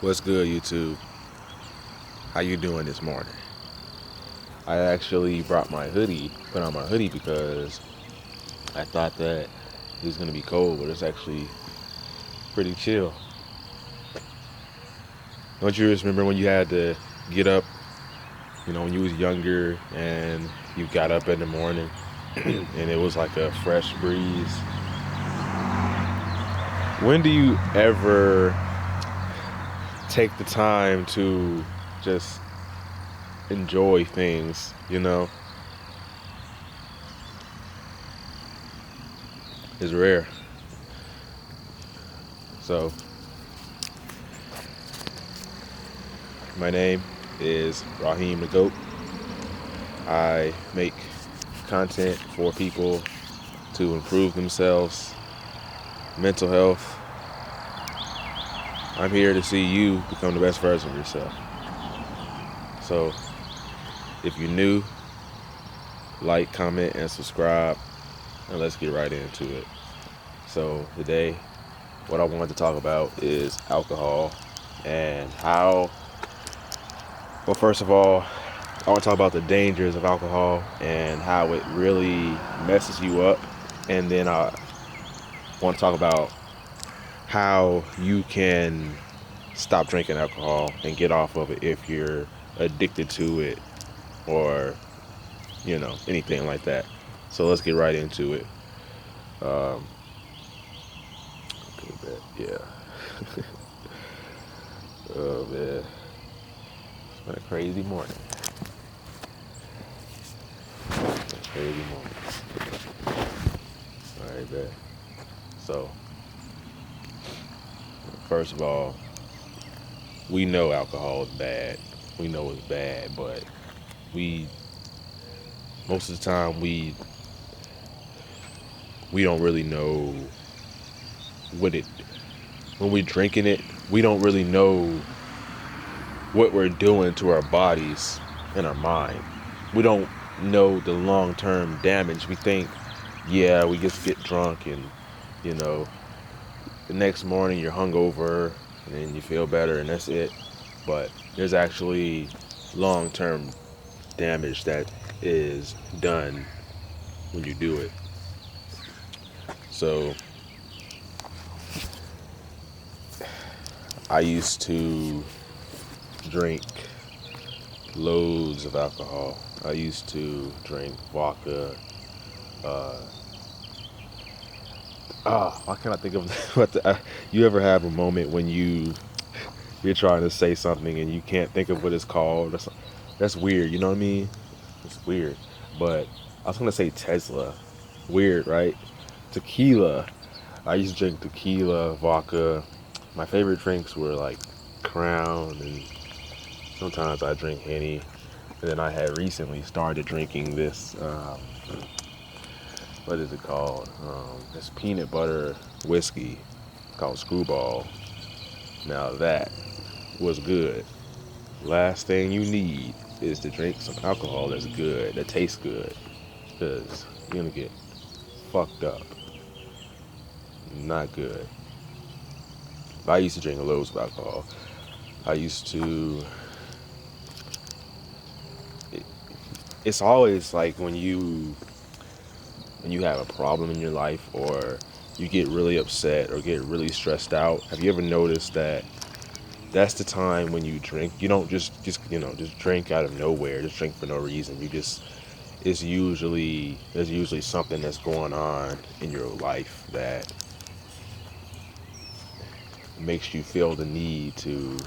What's good, YouTube? How you doing this morning? I actually put on my hoodie because I thought that it was gonna be cold, but it's actually pretty chill. Don't you just remember when you had to get up, when you was younger and you got up in the morning and it was like a fresh breeze? When do you ever take the time to just enjoy things? It's rare. So, my name is Raheem the Goat. I make content for people to improve themselves, mental health. I'm here to see you become the best version of yourself. So, if you're new, like, comment, and subscribe, and let's get right into it. So, today, what I wanted to talk about is alcohol and well, first of all, I want to talk about the dangers of alcohol and how it really messes you up. And then I want to talk about how you can stop drinking alcohol and get off of it if you're addicted to it or, anything like that. So let's get right into it. Um, yeah. Oh, man. It's been a crazy morning. Crazy morning. All right, man. So, first of all, we know alcohol is bad. We know it's bad, but we most of the time we don't really know what it when we're drinking it. We don't really know what we're doing to our bodies and our mind. We don't know the long-term damage. We think, yeah, we just get drunk and you know the next morning you're hungover and then you feel better and that's it. But there's actually long-term damage that is done when you do it. So I used to drink loads of alcohol. I used to drink vodka. Uh, why can't I think of you ever have a moment when you're trying to say something and you can't think of what it's called? That's weird. You know what I mean? It's weird. But I was gonna say Tesla. Weird, right? Tequila. I used to drink tequila, vodka. My favorite drinks were like Crown, and sometimes I drink Henny. And then I had recently started drinking this, what is it called? This peanut butter whiskey called Screwball. Now that was good. Last thing you need is to drink some alcohol that's good, that tastes good. Because you're going to get fucked up. Not good. But I used to drink loads of alcohol. I used to. It's always like when you have a problem in your life or you get really upset or get really stressed out. Have you ever noticed that that's the time when you drink? You don't just drink out of nowhere, just drink for no reason. There's usually something that's going on in your life that makes you feel the need to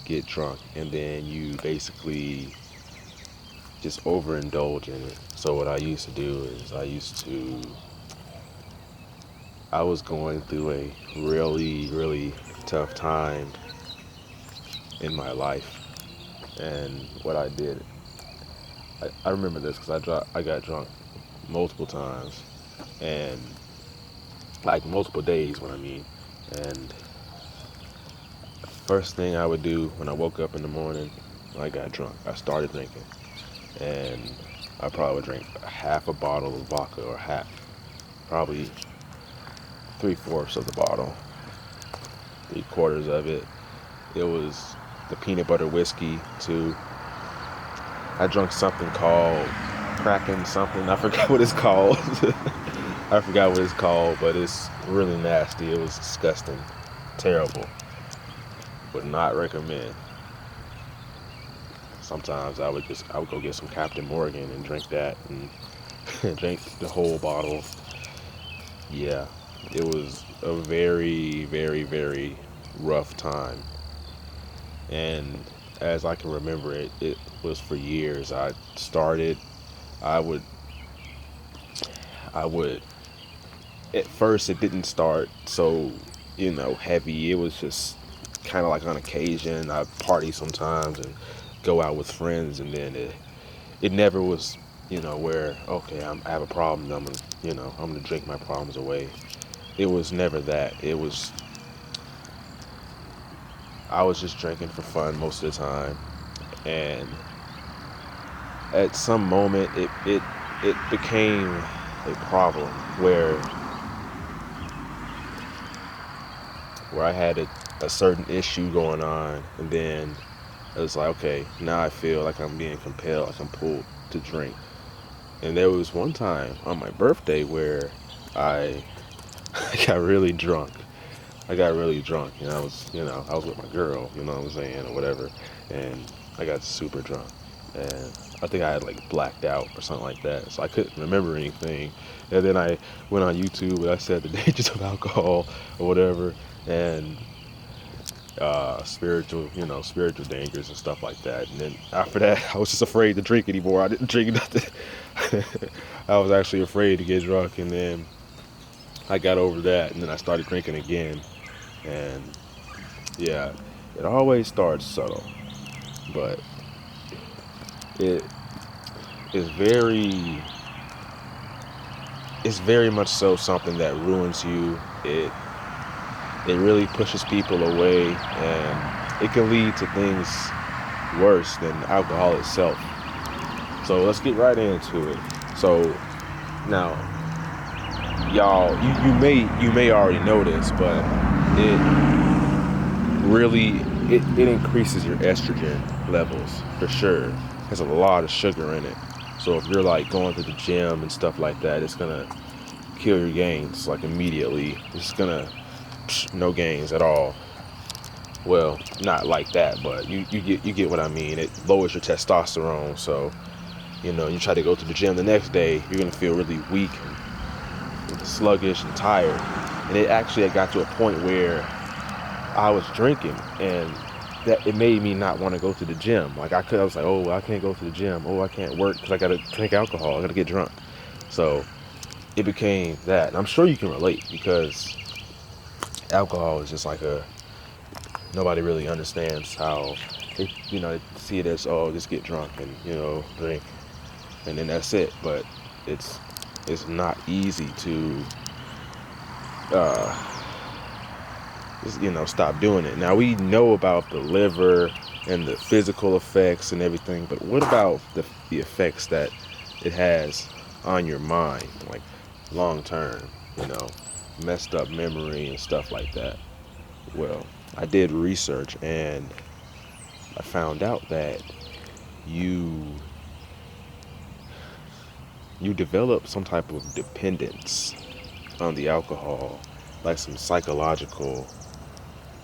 get drunk, and then you basically just overindulge in it. So what I used to do is I was going through a really, really tough time in my life, and what I did, I remember this because I got drunk multiple times, and like multiple days, what I mean. And first thing I would do when I woke up in the morning, I got drunk. I started drinking, and I probably would drink half a bottle of vodka or probably 3/4 of the bottle. 3/4 of it. It was the peanut butter whiskey too. I drank something called Kraken something. I forgot what it's called. I forgot what it's called, but it's really nasty. It was disgusting, terrible. Would not recommend. Sometimes I would go get some Captain Morgan and drink that and drink the whole bottle. Yeah, it was a very, very, very rough time. And as I can remember it, it was for years. I would, I would, at first it didn't start so, heavy. It was just kind of like on occasion. I party sometimes and go out with friends, and then it never was, where, okay, I have a problem, I'm gonna drink my problems away. It was never that. I was just drinking for fun most of the time, and at some moment it became a problem where I had a certain issue going on, and then it was like, okay, now I feel like I'm being compelled, like I'm pulled to drink. And there was one time on my birthday where I I got really drunk. I got really drunk, and I was with my girl, you know what I'm saying, or whatever, and I got super drunk, and I think I had like blacked out or something like that, so I couldn't remember anything. And then I went on YouTube and I said the dangers of alcohol or whatever, and spiritual dangers and stuff like that. And then after that, I was just afraid to drink anymore. I didn't drink nothing. I was actually afraid to get drunk, and then I got over that, and then I started drinking again. And yeah, it always starts subtle, but it is it's very much so something that ruins you. It really pushes people away, and it can lead to things worse than alcohol itself. So let's get right into it. So now, y'all, you may already know this, but it really it increases your estrogen levels for sure. There's a lot of sugar in it. So if you're like going to the gym and stuff like that, it's gonna kill your gains like immediately. It's gonna no gains at all. Well, not like that, but you get what I mean. It lowers your testosterone, so you try to go to the gym the next day, you're gonna feel really weak and sluggish and tired. And it actually got to a point where I was drinking, and that it made me not want to go to the gym. Like I was like, oh, I can't go to the gym. Oh, I can't work because I gotta drink alcohol. I gotta get drunk. So it became that. And I'm sure you can relate because alcohol is just like nobody really understands how they see it as, oh, just get drunk and drink and then that's it. But it's not easy to uh, stop doing it. Now we know about the liver and the physical effects and everything, but what about the effects that it has on your mind, like long term, messed up memory and stuff like that? Well, I did research and I found out that you develop some type of dependence on the alcohol, like some psychological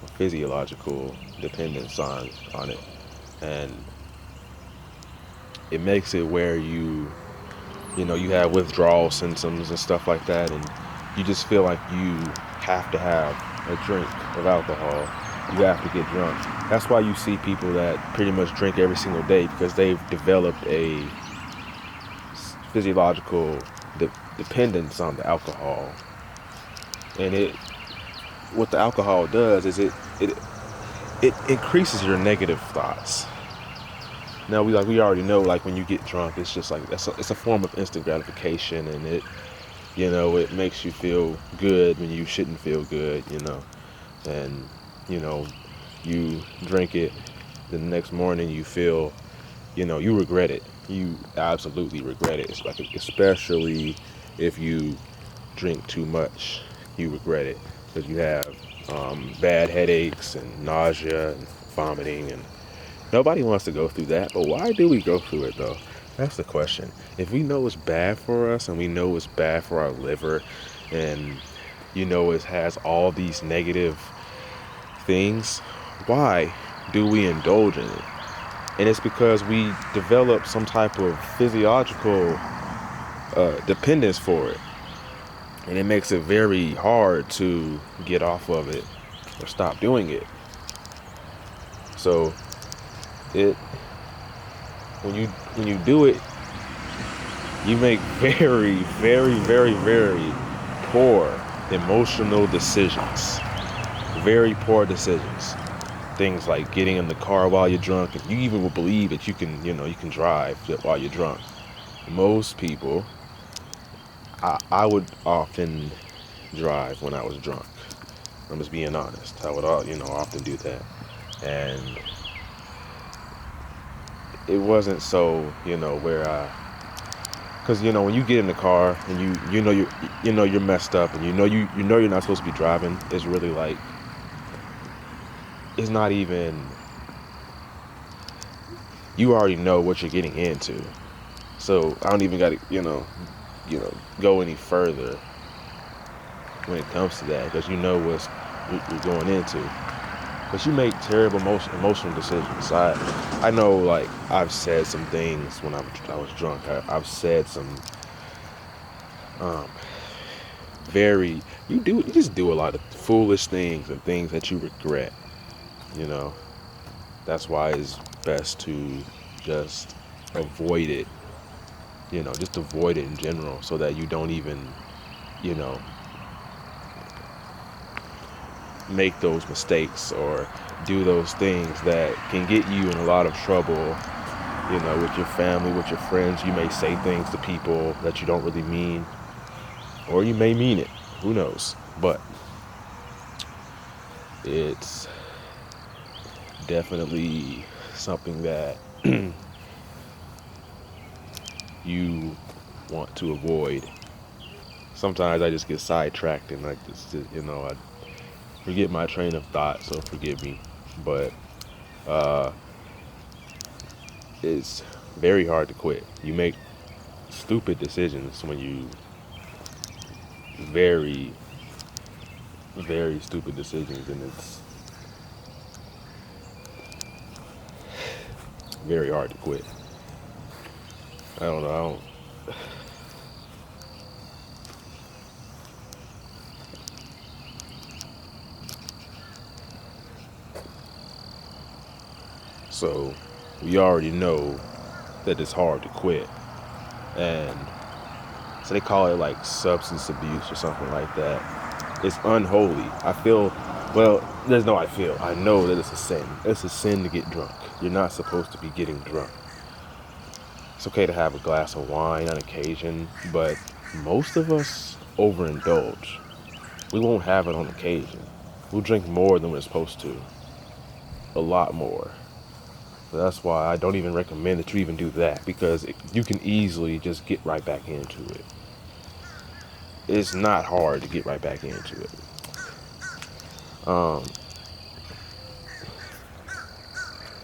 or physiological dependence on it. And it makes it where you have withdrawal symptoms and stuff like that, and you just feel like you have to have a drink of alcohol. You have to get drunk. That's why you see people that pretty much drink every single day, because they've developed a physiological dependence on the alcohol. And what the alcohol does is it increases your negative thoughts. Now we already know, like, when you get drunk, it's just like it's a form of instant gratification, and it makes you feel good when you shouldn't feel good, and you drink it, the next morning you feel, you regret it. You absolutely regret it. It's like, especially if you drink too much, you regret it. because you have bad headaches and nausea and vomiting, and nobody wants to go through that. But why do we go through it though? That's the question. If we know it's bad for us and we know it's bad for our liver, and it has all these negative things, why do we indulge in it? And it's because we develop some type of physiological dependence for it, and it makes it very hard to get off of it or stop doing it. So it when you do it, you make very, very, very, very poor emotional decisions. Very poor decisions. Things like getting in the car while you're drunk, and you even will believe that you can drive while you're drunk. Most people, I would often drive when I was drunk. I'm just being honest. I would, often do that, and it wasn't so, where because when you get in the car and you're messed up, and you're not supposed to be driving, it's really like, it's not even, you already know what you're getting into. So I don't even got to go any further when it comes to that, because you know what you're going into. But you make terrible emotional decisions. I know, like, I've said some things when I was drunk. I've said some very, you just do a lot of foolish things and things that you regret. You know, that's why it's best to just avoid it. Just avoid it in general, so that you don't even, you know, make those mistakes or do those things that can get you in a lot of trouble, with your family, with your friends. You may say things to people that you don't really mean, or you may mean it, who knows. But it's definitely something that you want to avoid. Sometimes I just get sidetracked and I forget my train of thought, so forgive me. But it's very hard to quit. You make stupid decisions when you, very, very stupid decisions, and it's very hard to quit. I don't know. So we already know that it's hard to quit, and so they call it like substance abuse or something like that. It's unholy. I feel, well, I know that it's a sin. It's a sin to get drunk. You're not supposed to be getting drunk. It's okay to have a glass of wine on occasion, but most of us overindulge. We won't have it on occasion. We'll drink more than we're supposed to. A lot more. So that's why I don't even recommend that you even do that, because you can easily just get right back into it. It's not hard to get right back into it.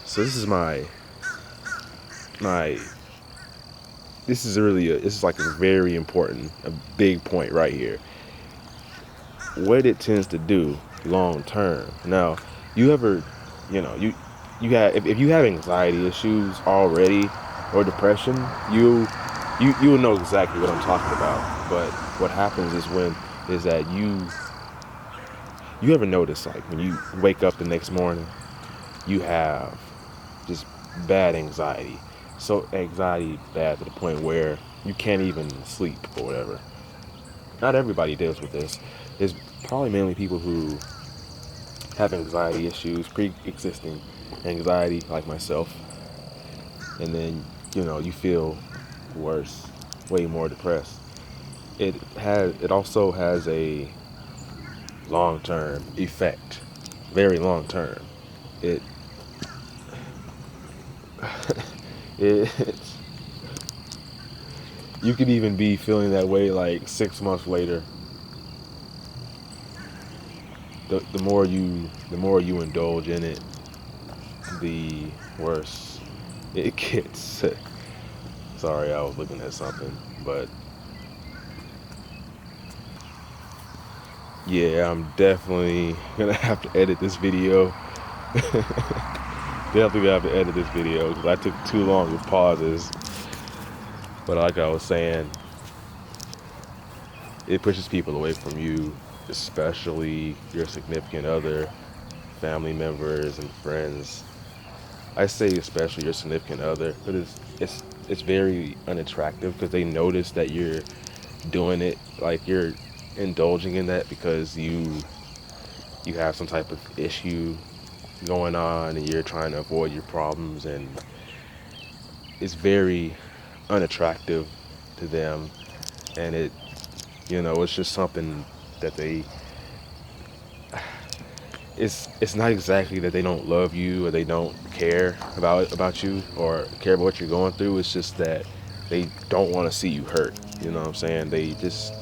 So this is my this is like a very important, a big point right here. What it tends to do long term. Now, you ever, you have, if you have anxiety issues already, or depression, you will know exactly what I'm talking about. But what happens is that you ever notice, like, when you wake up the next morning, you have just bad anxiety. So anxiety bad to the point where you can't even sleep or whatever. Not everybody deals with this. It's probably mainly people who have anxiety issues, pre-existing anxiety, like myself. And then, you feel worse, way more depressed. It also has a long-term effect, very long-term. It it's You could even be feeling that way like 6 months later. the more you indulge in it, the worse it gets. Sorry, I was looking at something, but yeah, I'm definitely gonna have to edit this video. Definitely gonna have to edit this video because I took too long with pauses. But like I was saying, it pushes people away from you, especially your significant other, family members, and friends. I say especially your significant other, but it's very unattractive because they notice that you're doing it, like you're indulging in that because you have some type of issue going on and you're trying to avoid your problems, and it's very unattractive to them, and it's just something that it's not exactly that they don't love you or they don't care about you or care about what you're going through. It's just that they don't want to see you hurt. You know what I'm saying? They just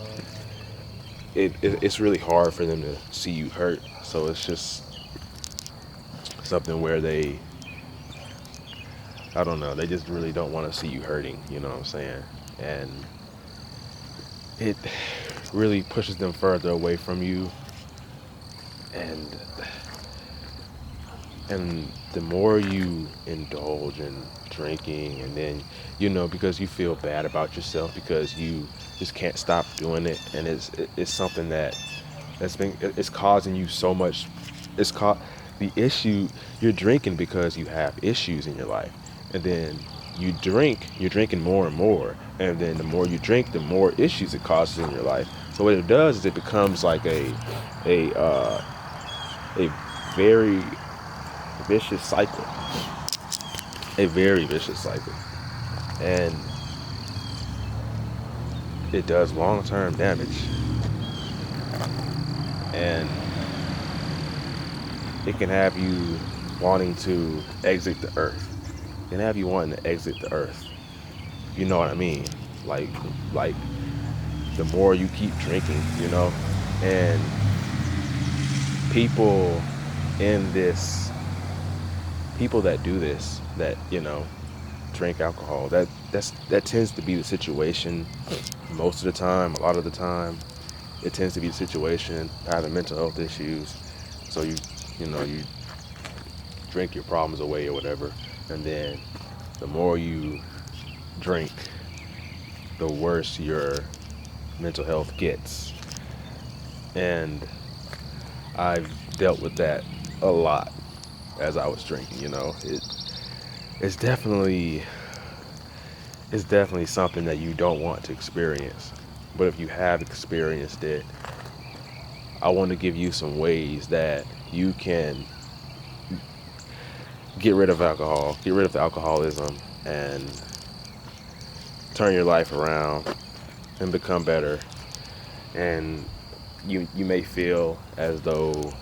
it's really hard for them to see you hurt. So it's just something where I don't know, they just really don't want to see you hurting. You know what I'm saying? And it really pushes them further away from you, and the more you indulge in drinking, and then because you feel bad about yourself because you just can't stop doing it, and it's something it's causing you so much. It's called the issue. You're drinking because you have issues in your life, and then you're drinking more and more, and then the more you drink, the more issues it causes in your life. So what it does is it becomes like a very vicious cycle, a very vicious cycle, and it does long-term damage, and it can have you wanting to exit the earth. It can have you wanting to exit the earth. You know what I mean? Like the more you keep drinking, and people in this, people that do this, that drink alcohol, that tends to be the situation most of the time. A lot of the time, it tends to be the situation having mental health issues. So you drink your problems away or whatever, and then the more you drink, the worse your mental health gets. And I've dealt with that a lot as I was drinking. It's definitely something that you don't want to experience. But if you have experienced it, I want to give you some ways that you can get rid of alcohol, get rid of alcoholism, and turn your life around and become better. And you may feel as though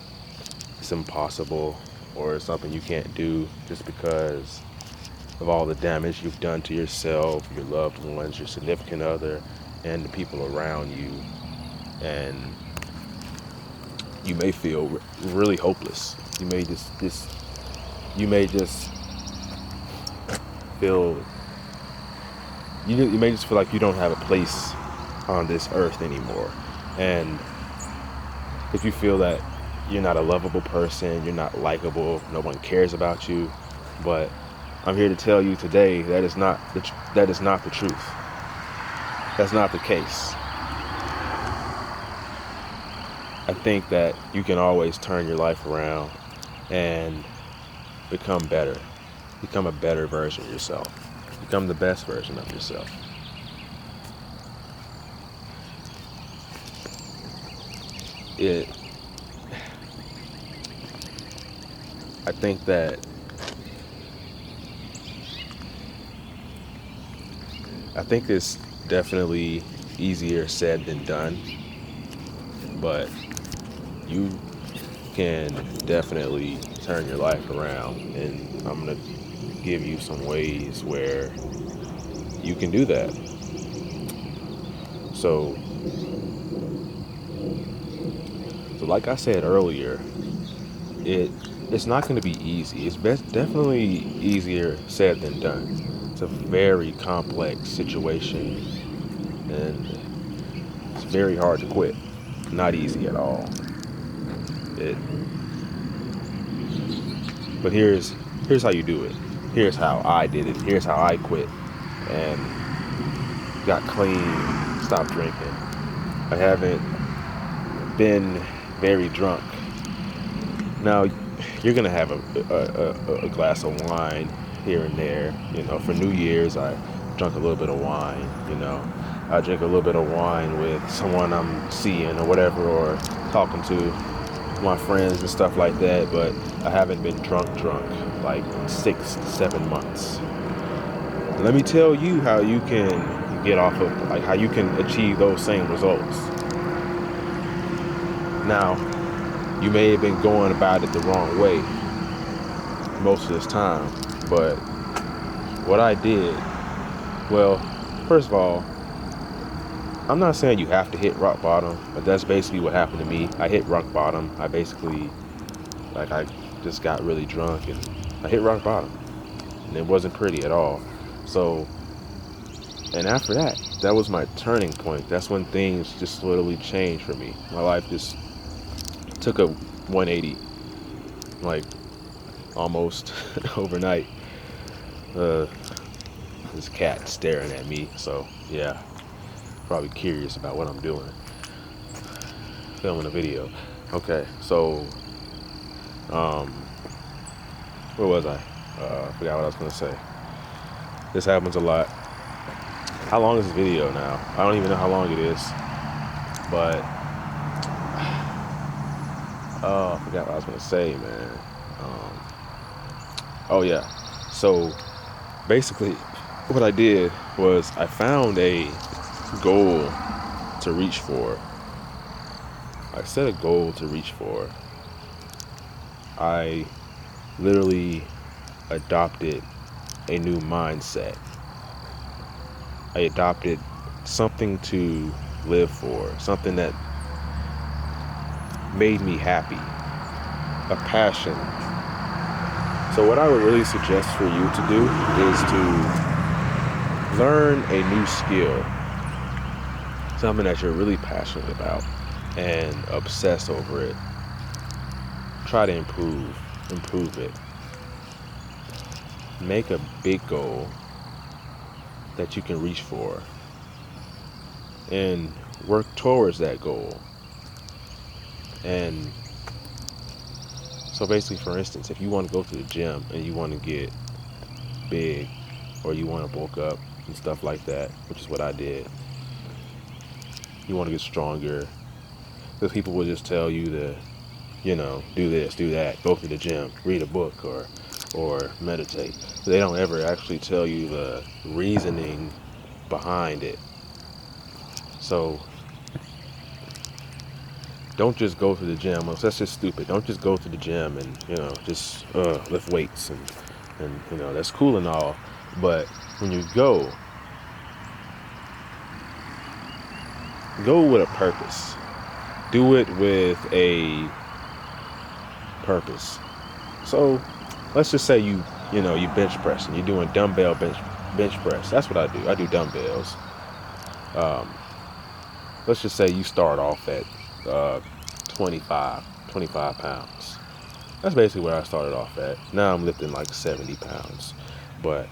it's impossible or something you can't do just because of all the damage you've done to yourself, your loved ones, your significant other, and the people around you. And you may feel really hopeless. You may just feel you may just feel like you don't have a place on this earth anymore. And if you feel that you're not a lovable person, you're not likable, no one cares about you, but I'm here to tell you today that is not the truth. That's not the case. I think that you can always turn your life around and become better. Become a better version of yourself. Become the best version of yourself. I think that it's definitely easier said than done, but you can definitely turn your life around, and I'm gonna give you some ways where you can do that. So So like I said earlier, it it's not going to be easy. It's definitely easier said than done. It's a very complex situation, and it's very hard to quit. Not easy at all. It, but here's how you do it. Here's how I did it. Here's how I quit and got clean, stopped drinking. I haven't been very drunk. Now, you're gonna have a glass of wine here and there. You know, for New Year's, I drank a little bit of wine. You know, I drink a little bit of wine with someone I'm seeing or whatever, or talking to my friends and stuff like that. But I haven't been drunk like 6 to 7 months. Let me tell you how you can get off of, like, how you can achieve those same results. Now, you may have been going about it the wrong way most of this time, but what I did, well, first of all, I'm not saying you have to hit rock bottom, but that's basically what happened to me. I hit rock bottom. I basically, like, I just got really drunk and I hit rock bottom, and it wasn't pretty at all. So, and after that, that was my turning point. That's when things just literally changed for me. My life just took a 180, like, almost overnight. This cat staring at me, so yeah, probably curious about what I'm doing. Filming a video. Okay, so where was I? I forgot what I was gonna say. This happens a lot. How long is this video now? I don't even know how long it is, but oh, I forgot what I was gonna say, man. Oh yeah. So basically, what I did was I found a goal to reach for. I set a goal to reach for. I literally adopted a new mindset. I adopted something to live for, something that made me happy, a passion. So what I would really suggest for you to do is to learn a new skill, something that you're really passionate about, and obsess over it. Try to improve it. Make a big goal that you can reach for and work towards that goal. And so basically, for instance, if you want to go to the gym and you want to get big, or you want to bulk up and stuff like that, which is what I did, you want to get stronger, because people will just tell you to, you know, do this, do that, go to the gym, read a book, or meditate. They don't ever actually tell you the reasoning behind it. So don't just go to the gym. Well, that's just stupid. Don't just go to the gym and, you know, just lift weights and you know, that's cool and all. But when you go with a purpose. Do it with a purpose. So let's just say you bench pressing. You're doing dumbbell bench press. That's what I do. I do dumbbells. Let's just say you start off at 25 pounds. That's basically where I started off at. Now I'm lifting like 70 pounds. But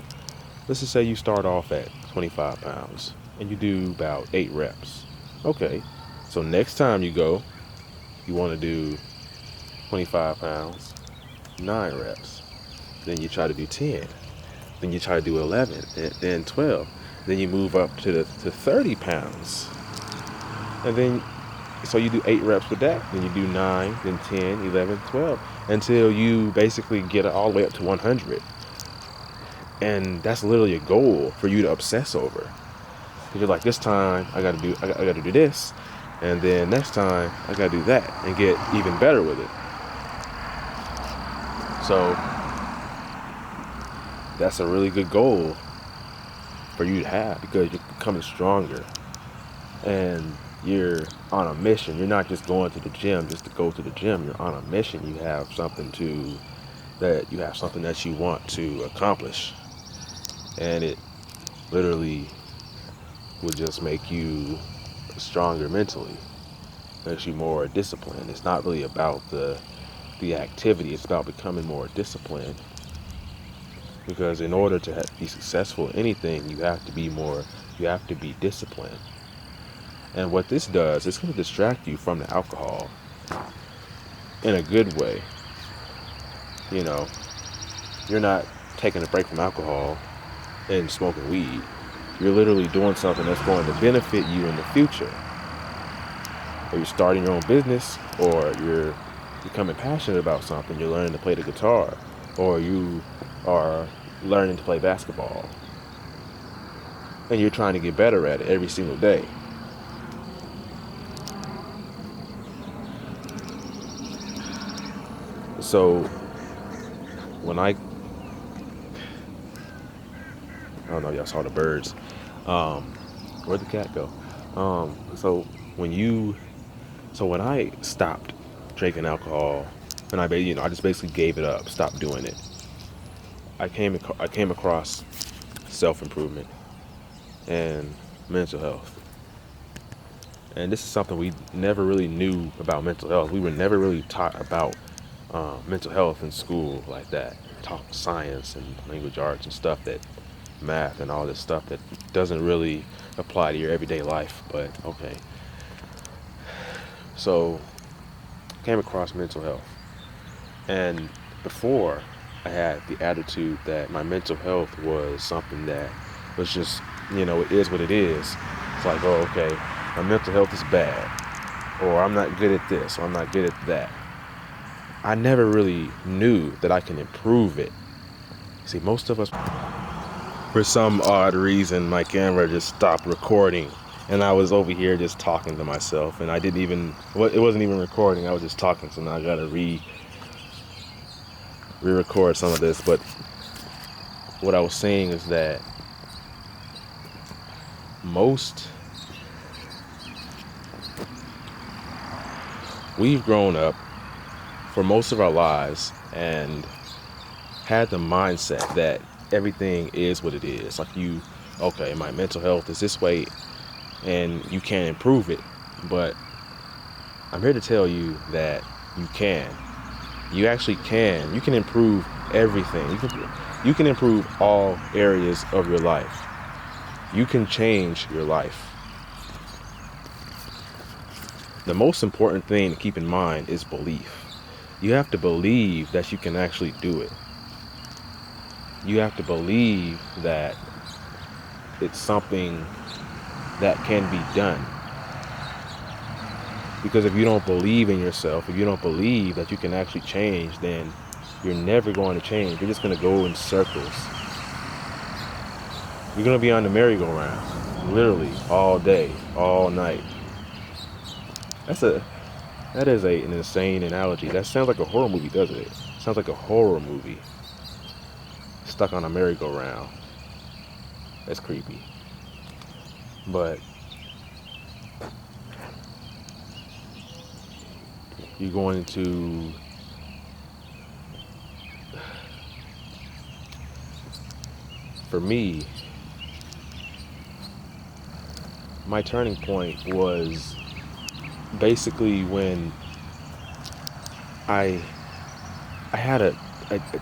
let's just say you start off at 25 pounds and you do about 8 reps. Okay, so next time you go, you want to do 25 pounds, 9 reps. Then you try to do 10. Then you try to do 11, then 12. Then you move up to 30 pounds. And then, so you do 8 reps with that. Then you do 9, then 10, 11, 12. Until you basically get it all the way up to 100. And that's literally a goal for you to obsess over. Because you're like, this time I gotta do this. And then next time I gotta do that and get even better with it. So that's a really good goal for you to have, because you're becoming stronger. And You're on a mission. You're not just going to the gym just to go to the gym. You're on a mission. You have something that you want to accomplish. And it literally will just make you stronger mentally, makes you more disciplined. It's not really about the activity, it's about becoming more disciplined. Because in order to be successful in anything, you have to be disciplined. And what this does, it's going to distract you from the alcohol in a good way. You know, you're not taking a break from alcohol and smoking weed. You're literally doing something that's going to benefit you in the future. Or you're starting your own business, or you're becoming passionate about something. You're learning to play the guitar, or you are learning to play basketball, and you're trying to get better at it every single day. So when I don't know, y'all saw the birds. Where'd the cat go? So when I stopped drinking alcohol, and I just basically gave it up, stopped doing it. I came across self-improvement and mental health. And this is something we never really knew about mental health. We were never really taught about mental health in school like that. Taught science and language arts and stuff, that math and all this stuff that doesn't really apply to your everyday life, but okay. So came across mental health, and before I had the attitude that my mental health was something that was just, it is what it is. It's like, oh, okay, my mental health is bad, or I'm not good at this, or I'm not good at that. I never really knew that I can improve it. See, most of us, for some odd reason, my camera just stopped recording, and I was over here just talking to myself, and it wasn't even recording, I was just talking, so now I gotta re-record some of this. But what I was saying is that we've grown up for most of our lives and had the mindset that everything is what it is. Like, okay, my mental health is this way and you can't improve it. But I'm here to tell you that you can. You actually can. You can improve everything. You can improve all areas of your life. You can change your life. The most important thing to keep in mind is belief. You have to believe that you can actually do it. You have to believe that it's something that can be done. Because if you don't believe in yourself, if you don't believe that you can actually change, then you're never going to change. You're just going to go in circles. You're going to be on the merry-go-round, literally, all day, all night. That is an insane analogy. That sounds like a horror movie, doesn't it? Sounds like a horror movie. Stuck on a merry-go-round. That's creepy. But you're going to for me, my turning point was basically when I had a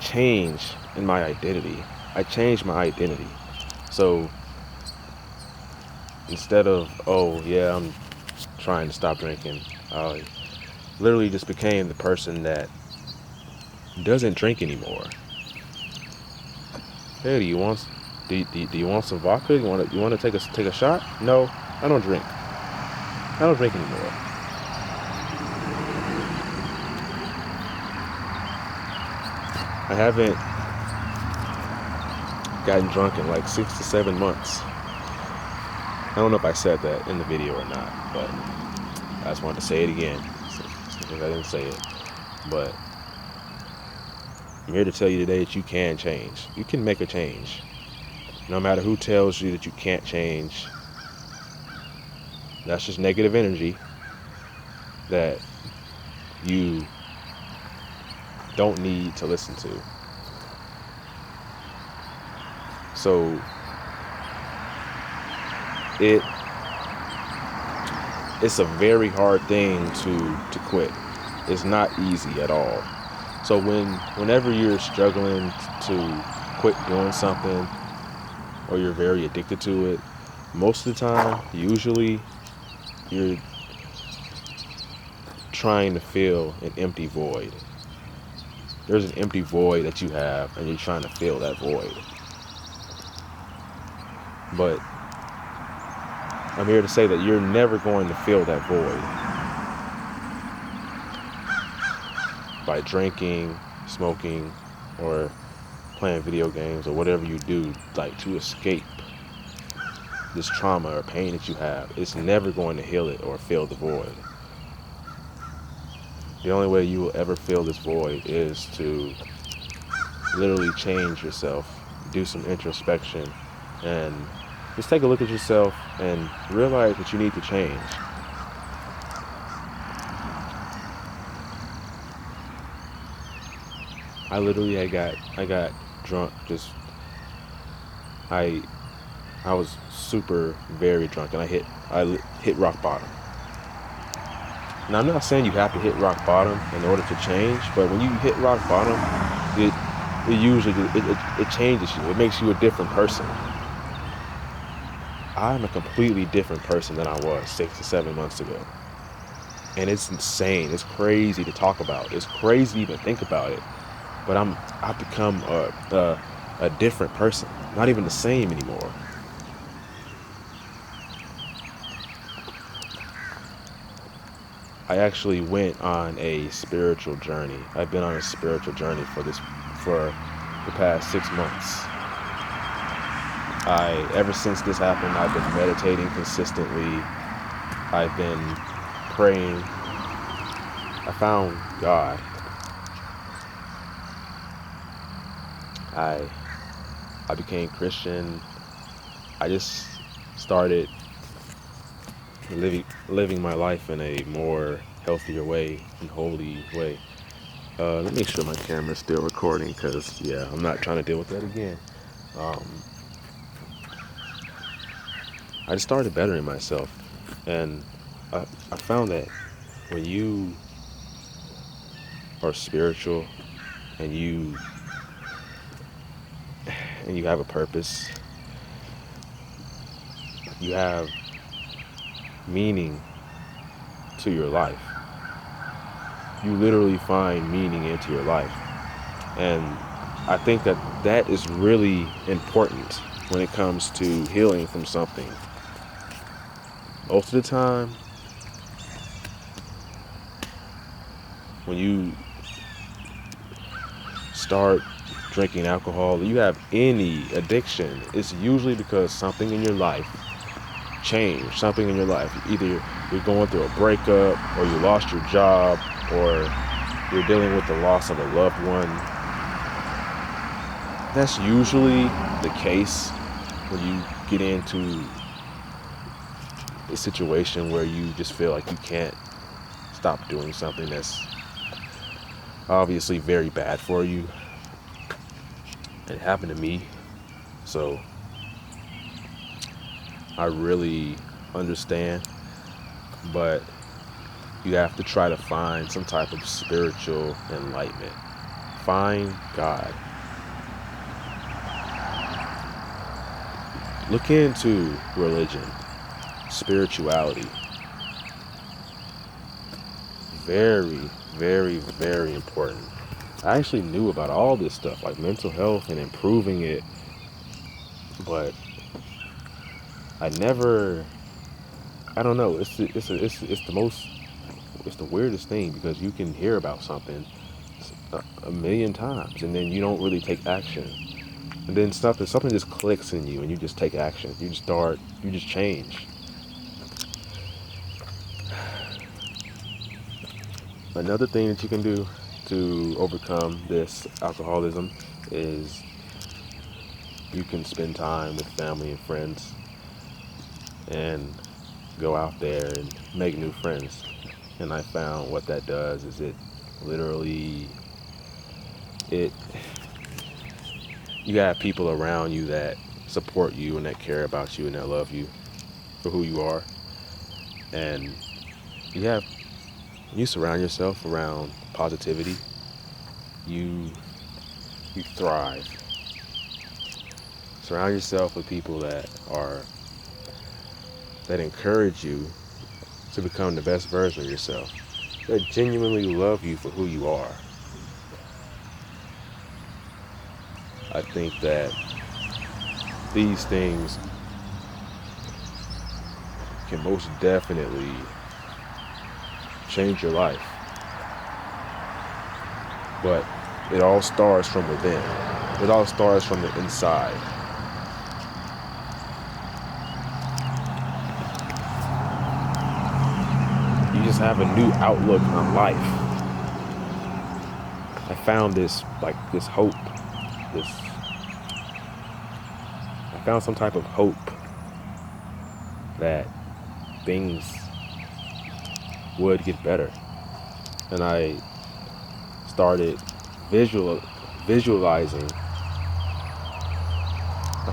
change in my identity. I changed my identity. So instead of, oh yeah, I'm trying to stop drinking, I literally just became the person that doesn't drink anymore. Hey, do you want some vodka? You want to take a shot? No, I don't drink. I don't drink anymore. I haven't gotten drunk in like 6 to 7 months. I don't know if I said that in the video or not, but I just wanted to say it again, because I didn't say it. But I'm here to tell you today that you can change. You can make a change. No matter who tells you that you can't change, That's just negative energy that you don't need to listen to. So it's a very hard thing to quit. It's not easy at all. So whenever you're struggling to quit doing something, or you're very addicted to it, most of the time, usually you're trying to fill an empty void. There's an empty void that you have, and you're trying to fill that void. But I'm here to say that you're never going to fill that void by drinking, smoking, or playing video games, or whatever you do, like to escape this trauma or pain that you have. It's never going to heal it or fill the void. The only way you will ever fill this void is to literally change yourself, do some introspection, and just take a look at yourself and realize that you need to change. I literally I got drunk. Just I was super very drunk, and I hit rock bottom. Now, I'm not saying you have to hit rock bottom in order to change, but when you hit rock bottom, it usually it changes you. It makes you a different person. I'm a completely different person than I was 6 to 7 months ago. And it's insane. It's crazy to talk about. It's crazy to even think about it. But I've become a different person. Not even the same anymore. I actually went on a spiritual journey. I've been on a spiritual journey for the past 6 months. Ever since this happened, I've been meditating consistently. I've been praying. I found God. I became Christian. I just started living my life in a more healthier way and holy way. Let me make sure my camera's still recording, because yeah, I'm not trying to deal with that again. I just started bettering myself, and I found that when you are spiritual and you have a purpose, you have meaning to your life. You literally find meaning into your life. And I think that is really important when it comes to healing from something. Most of the time, when you start drinking alcohol, you have any addiction, it's usually because something in your life changed. Something in your life. Either you're going through a breakup, or you lost your job, or you're dealing with the loss of a loved one. That's usually the case when you get into a situation where you just feel like you can't stop doing something that's obviously very bad for you. It happened to me, so I really understand, but you have to try to find some type of spiritual enlightenment. Find God. Look into religion, spirituality. Very, very, very important. I actually knew about all this stuff, like mental health and improving it, but I don't know. It's the weirdest thing, because you can hear about something a million times, and then you don't really take action. And then something just clicks in you, and you just take action. You just change. Another thing that you can do to overcome this alcoholism is you can spend time with family and friends, and go out there and make new friends. And I found what that does is it literally, it you have people around you that support you and that care about you and that love you for who you are. And you have you surround yourself around positivity, you you thrive. Surround yourself with people that encourage you to become the best version of yourself, that genuinely love you for who you are. I think that these things can most definitely change your life. But it all starts from within. It all starts from the inside. You just have a new outlook on life. I found this hope. I found some type of hope that things would get better. And I started visualizing. I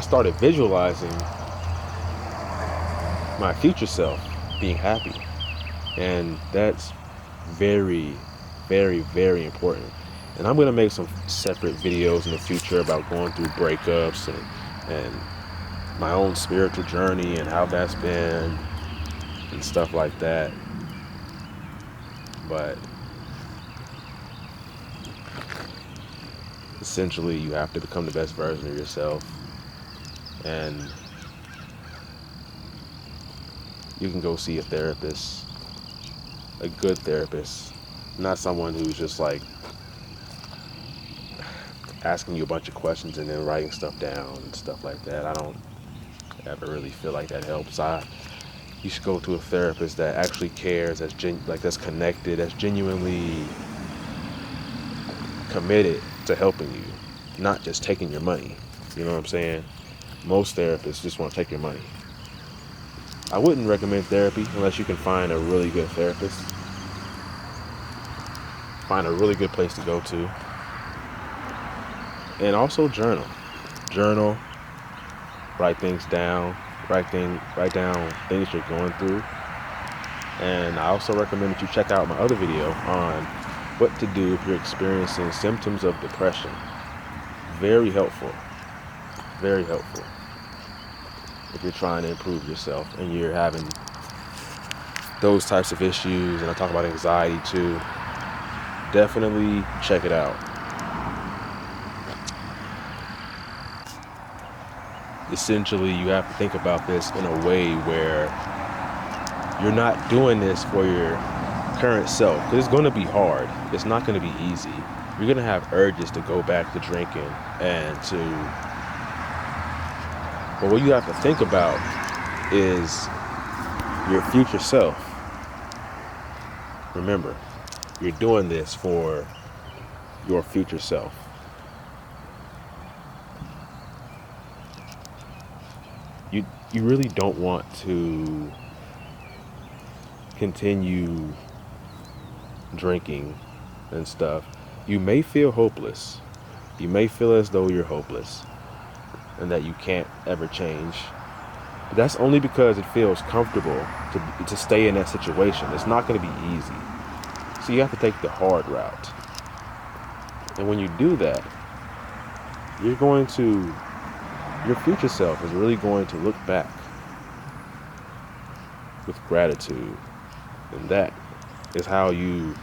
started visualizing my future self being happy. And that's very, very, very important. And I'm gonna make some separate videos in the future about going through breakups and my own spiritual journey and how that's been and stuff like that. But essentially, you have to become the best version of yourself, and you can go see a therapist, a good therapist, not someone who's just like asking you a bunch of questions and then writing stuff down and stuff like that. I don't ever really feel like that helps. You should go to a therapist that actually cares, that's connected, that's genuinely committed to helping you, not just taking your money. You know what I'm saying? Most therapists just want to take your money. I wouldn't recommend therapy unless you can find a really good therapist. Find a really good place to go to. And also journal. Journal, write things down, write down things you're going through. And I also recommend that you check out my other video on what to do if you're experiencing symptoms of depression. Very helpful. Very helpful. If you're trying to improve yourself and you're having those types of issues, and I talk about anxiety too, definitely check it out. Essentially, you have to think about this in a way where you're not doing this for your current self, because it's going to be hard. It's not going to be easy. You're going to have urges to go back to drinking but what you have to think about is your future self. Remember, you're doing this for your future self. You really don't want to continue drinking and stuff. You may feel hopeless. You may feel as though you're hopeless and that you can't ever change. But that's only because it feels comfortable to stay in that situation. It's not going to be easy. So you have to take the hard route. And when you do that, your future self is really going to look back with gratitude. And that is how you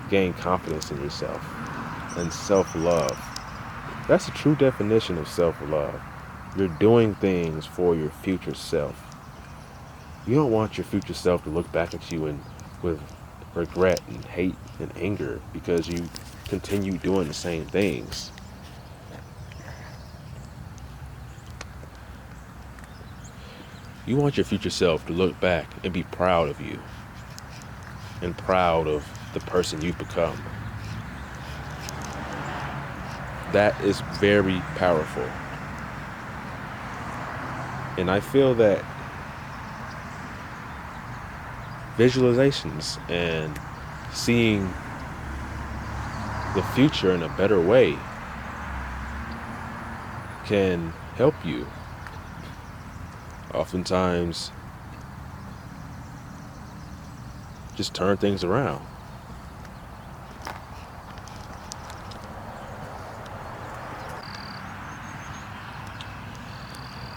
gain confidence in yourself and self-love. That's the true definition of self-love. You're doing things for your future self. You don't want your future self to look back at you with regret and hate and anger because you continue doing the same things. You want your future self to look back and be proud of you and proud of the person you've become. That is very powerful. And I feel that visualizations and seeing the future in a better way can help you. Oftentimes, just turn things around.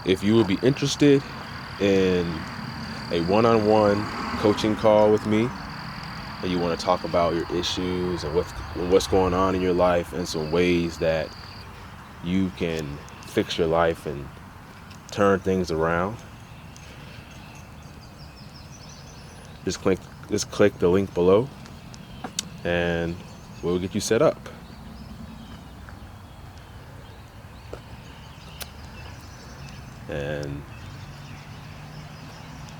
If you would be interested in a one-on-one coaching call with me, and you want to talk about your issues and what's going on in your life and some ways that you can fix your life and turn things around, just click the link below and we'll get you set up. And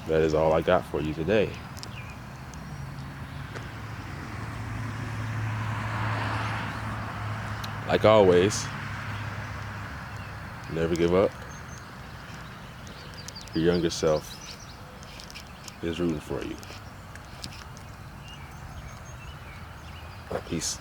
that is all I got for you today. Like always, never give up. Your younger self is rooting for you. Peace.